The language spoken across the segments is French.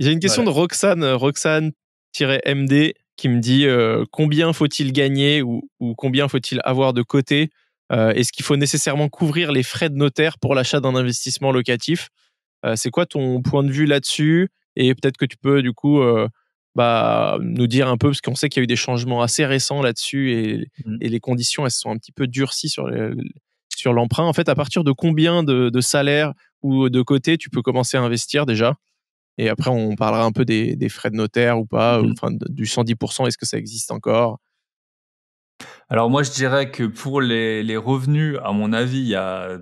Il y a une question de Roxane-MD qui me dit combien faut-il gagner ou combien faut-il avoir de côté. Est-ce qu'il faut nécessairement couvrir les frais de notaire pour l'achat d'un investissement locatif? C'est quoi ton point de vue là-dessus? Et peut-être que tu peux du coup nous dire un peu, parce qu'on sait qu'il y a eu des changements assez récents là-dessus et les conditions elles se sont un petit peu durcies sur l'emprunt. En fait, à partir de combien de salaire ou de côté tu peux commencer à investir déjà? Et après, on parlera un peu des frais de notaire ou pas, enfin du 110%, est-ce que ça existe encore? Alors moi, je dirais que pour les revenus, à mon avis, il y a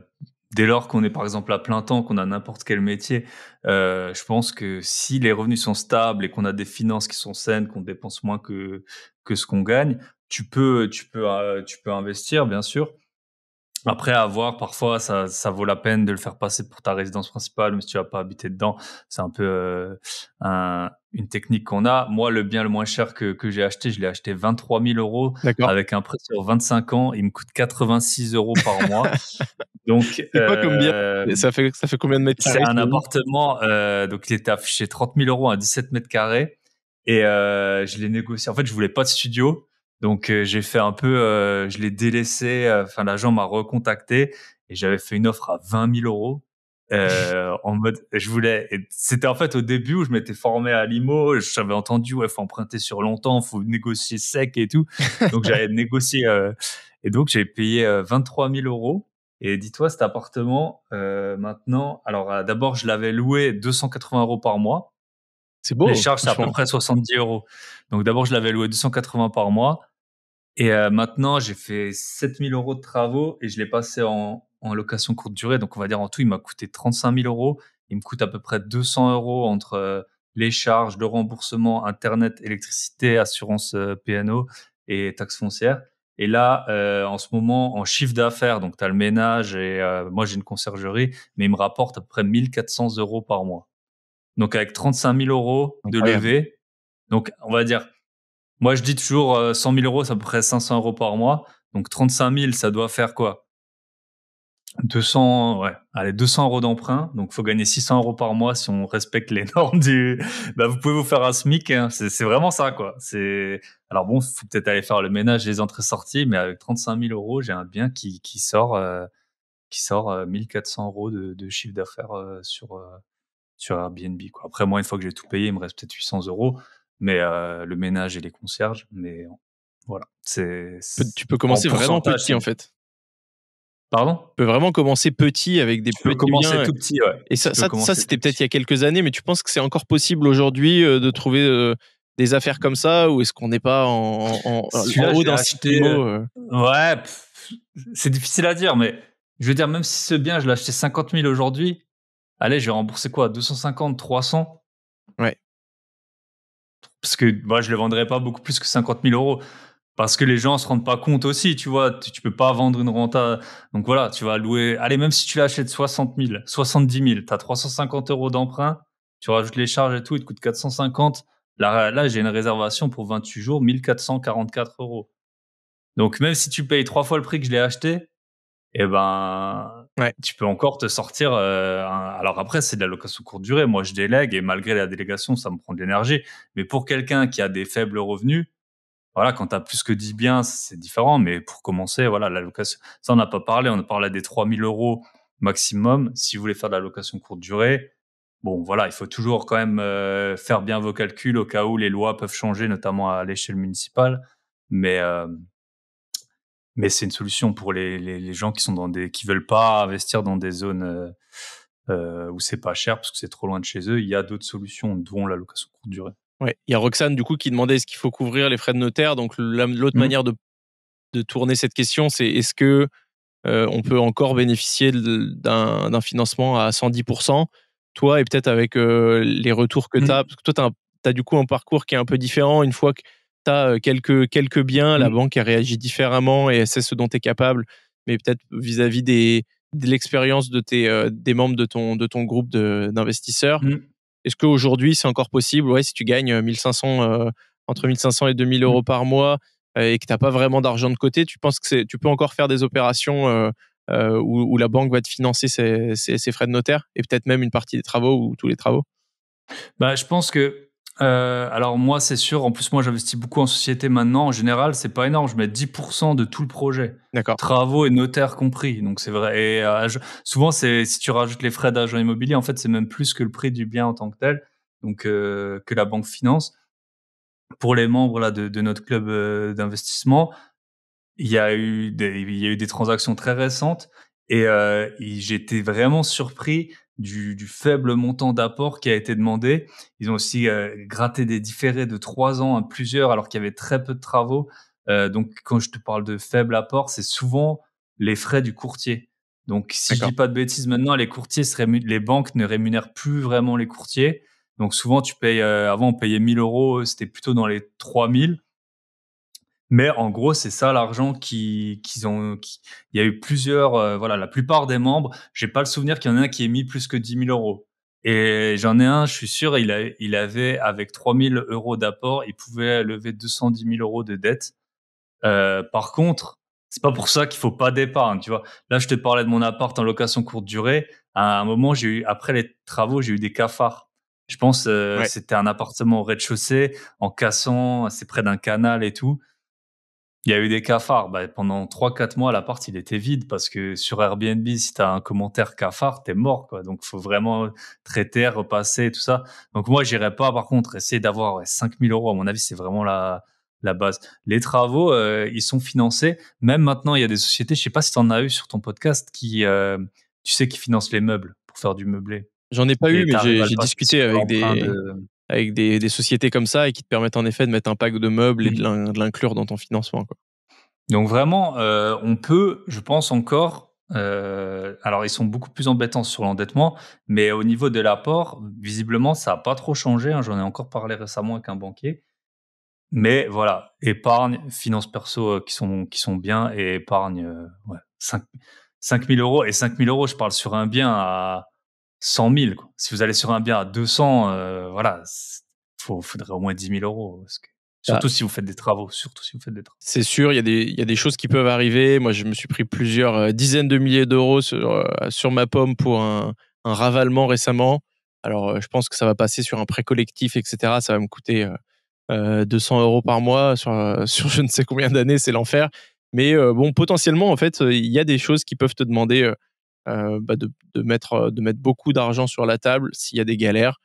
dès lors qu'on est par exemple à plein temps, qu'on a n'importe quel métier, je pense que si les revenus sont stables et qu'on a des finances qui sont saines, qu'on dépense moins que ce qu'on gagne, tu peux investir, bien sûr. Après, à voir, parfois, ça vaut la peine de le faire passer pour ta résidence principale, même si tu vas pas habiter dedans. C'est un peu une technique qu'on a. Moi, le bien le moins cher que j'ai acheté, je l'ai acheté 23 000 € D'accord. avec un prêt sur 25 ans. Il me coûte 86 € par mois. Donc, c'est quoi comme bien? Ça fait combien de mètres c'est carrés? un appartement. Donc, il était affiché 30 000 € à 17 mètres carrés. Et je l'ai négocié. En fait, je voulais pas de studio. Donc, j'ai fait un peu, je l'ai délaissé. Enfin, l'agent m'a recontacté et j'avais fait une offre à 20 000 € en mode, je voulais. Et c'était en fait au début où je m'étais formé à l'IMO. J'avais entendu, ouais, faut emprunter sur longtemps, faut négocier sec et tout. Donc, j'avais négocié. Et donc, j'ai payé 23 000 €. Et dis-toi, cet appartement, maintenant, alors d'abord, je l'avais loué 280 € par mois. C'est beau, Les charges, c'est à peu franchement. près 70 €. Donc d'abord, je l'avais loué 280 par mois. Et maintenant, j'ai fait 7 000 € de travaux et je l'ai passé en location courte durée. Donc on va dire en tout, il m'a coûté 35 000 €. Il me coûte à peu près 200 € entre les charges, le remboursement, Internet, électricité, assurance P&O et taxes foncières. Et là, en ce moment, en chiffre d'affaires, donc tu as le ménage et moi, j'ai une conciergerie, mais il me rapporte à peu près 1 400 € par mois. Donc avec 35 000 € de Incroyable. levée, donc on va dire, moi je dis toujours 100 000 €, c'est à peu près 500 € par mois. Donc 35 000, ça doit faire quoi? 200, ouais, allez, 200 € d'emprunt. Donc faut gagner 600 € par mois si on respecte les normes du. Bah vous pouvez vous faire un SMIC, hein. C'est vraiment ça, quoi. Alors bon, faut peut-être aller faire le ménage, les entrées-sorties, mais avec 35 000 €, j'ai un bien qui sort 1 400 € de chiffre d'affaires sur Airbnb, quoi. Après, moi, une fois que j'ai tout payé, il me reste peut-être 800 €, mais le ménage et les concierges. Mais voilà, Tu peux en commencer vraiment pourcentage. petit en fait. Pardon? Tu peux vraiment commencer petit avec des Tu peux petits commencer biens. tout petit, ouais. Et Tu peux ça commencer c'était tout peut-être il y petit. a quelques années, mais tu penses que c'est encore possible aujourd'hui de trouver des affaires comme ça, ou est-ce qu'on n'est pas en Celui-là, haut je l'ai d'un site acheté. IMO Ouais, c'est difficile à dire, mais je veux dire, même si ce bien, je l'ai acheté 50 000 aujourd'hui, allez, je vais rembourser quoi? 250, 300? Ouais. Parce que moi, je le vendrais pas beaucoup plus que 50 000 €. Parce que les gens se rendent pas compte aussi, tu vois. Tu peux pas vendre une renta. Donc voilà, tu vas louer. Allez, même si tu l'achètes 60 000, 70 000, tu as 350 € d'emprunt, tu rajoutes les charges et tout, il te coûte 450. Là, j'ai une réservation pour 28 jours, 1 444 €. Donc même si tu payes 3 fois le prix que je l'ai acheté, eh ben, Ouais. tu peux encore te sortir. Alors après, c'est de la location courte durée. Moi, je délègue et malgré la délégation, ça me prend de l'énergie. Mais pour quelqu'un qui a des faibles revenus, voilà, quand tu as plus que 10 biens, c'est différent. Mais pour commencer, voilà, la location, ça, on n'a pas parlé. On a parlé des 3 000 € maximum. Si vous voulez faire de la location courte durée, bon, voilà, il faut toujours quand même faire bien vos calculs au cas où les lois peuvent changer, notamment à l'échelle municipale. Mais c'est une solution pour les gens qui sont qui veulent pas investir dans des zones où c'est pas cher parce que c'est trop loin de chez eux. Il y a d'autres solutions, dont la location courte durée. Ouais. Il y a Roxane du coup qui demandait est-ce qu'il faut couvrir les frais de notaire. Donc l'autre Mmh. manière de tourner cette question, c'est est-ce que on peut encore bénéficier d'un financement à 110%, toi, et peut-être avec les retours que tu as, Mmh. parce que toi, tu as du coup un parcours qui est un peu différent. Une fois que tu as quelques biens, la Mmh. banque elle réagit différemment et elle sait ce dont tu es capable, mais peut-être vis-à-vis de l'expérience des membres de ton groupe d'investisseurs. Mmh. Est-ce qu'aujourd'hui, c'est encore possible, ouais, si tu gagnes 1500, entre 1500 et 2000 Mmh. € par mois, et que tu n'as pas vraiment d'argent de côté, tu penses que tu peux encore faire des opérations où la banque va te financer ces frais de notaire et peut-être même une partie des travaux ou tous les travaux? Bah, je pense que, alors moi, c'est sûr, en plus, moi, j'investis beaucoup en société maintenant. En général, c'est pas énorme. Je mets 10% de tout le projet, D'accord. travaux et notaires compris. Donc c'est vrai. Et souvent, c'est si tu rajoutes les frais d'agent immobilier, en fait, c'est même plus que le prix du bien en tant que tel, donc que la banque finance. Pour les membres là de notre club d'investissement, il y a eu des transactions très récentes et j'étais vraiment surpris du faible montant d'apport qui a été demandé. Ils ont aussi, gratté des différés de 3 ans à plusieurs alors qu'il y avait très peu de travaux. Donc quand je te parle de faible apport, c'est souvent les frais du courtier. Donc si je D'accord. dis pas de bêtises, maintenant les banques ne rémunèrent plus vraiment les courtiers. Donc souvent tu payes, avant on payait 1 000 €, c'était plutôt dans les 3 000. Mais en gros, c'est ça l'argent qu'ils ont. Il y a eu plusieurs, voilà, la plupart des membres. J'ai pas le souvenir qu'il y en ait un qui ait mis plus que 10 000 €. Et j'en ai un, je suis sûr, il avait avec 3 000 € d'apport, il pouvait lever 210 000 € de dette. Par contre, c'est pas pour ça qu'il faut pas d'épargne, tu vois. Là, je te parlais de mon appart en location courte durée. À un moment, après les travaux, j'ai eu des cafards. Je pense, Ouais. c'était un appartement au rez-de-chaussée, en cassant, c'est près d'un canal et tout. Il y a eu des cafards. Bah, pendant 3-4 mois, l'appart, il était vide parce que sur Airbnb, si tu as un commentaire cafard, t'es mort, quoi. Donc, faut vraiment traiter, repasser, tout ça. Donc, moi, j'irais pas, par contre, essayer d'avoir 5 000 €. À mon avis, c'est vraiment la base. Les travaux, ils sont financés. Même maintenant, il y a des sociétés, je sais pas si tu en as eu sur ton podcast, tu sais, qui financent les meubles pour faire du meublé. J'en ai pas eu, Et tu mais arrives à le j'ai passer discuté sur l'emprunt de. avec des sociétés comme ça et qui te permettent en effet de mettre un pack de meubles et Mmh. de l'inclure dans ton financement, quoi. Donc vraiment, on peut, je pense encore, alors ils sont beaucoup plus embêtants sur l'endettement, mais au niveau de l'apport, visiblement, ça a pas trop changé, hein. J'en ai encore parlé récemment avec un banquier. Mais voilà, épargne, finances perso, qui sont bien et épargne, ouais, 5 000 € et 5 000 €, je parle sur un bien à 100 000, quoi. Si vous allez sur un bien à 200, voilà, faudrait au moins 10 000 € parce que Bah, surtout si vous faites des travaux, surtout si vous faites des travaux. c'est sûr, il y a des choses qui peuvent arriver. Moi, je me suis pris plusieurs dizaines de milliers d'euros sur ma pomme pour un ravalement récemment. Alors, je pense que ça va passer sur un prêt collectif, etc. Ça va me coûter 200 € par mois sur, sur je ne sais combien d'années, c'est l'enfer. Mais bon, potentiellement, en fait, il y a des choses qui peuvent te demander bah, de mettre beaucoup d'argent sur la table s'il y a des galères.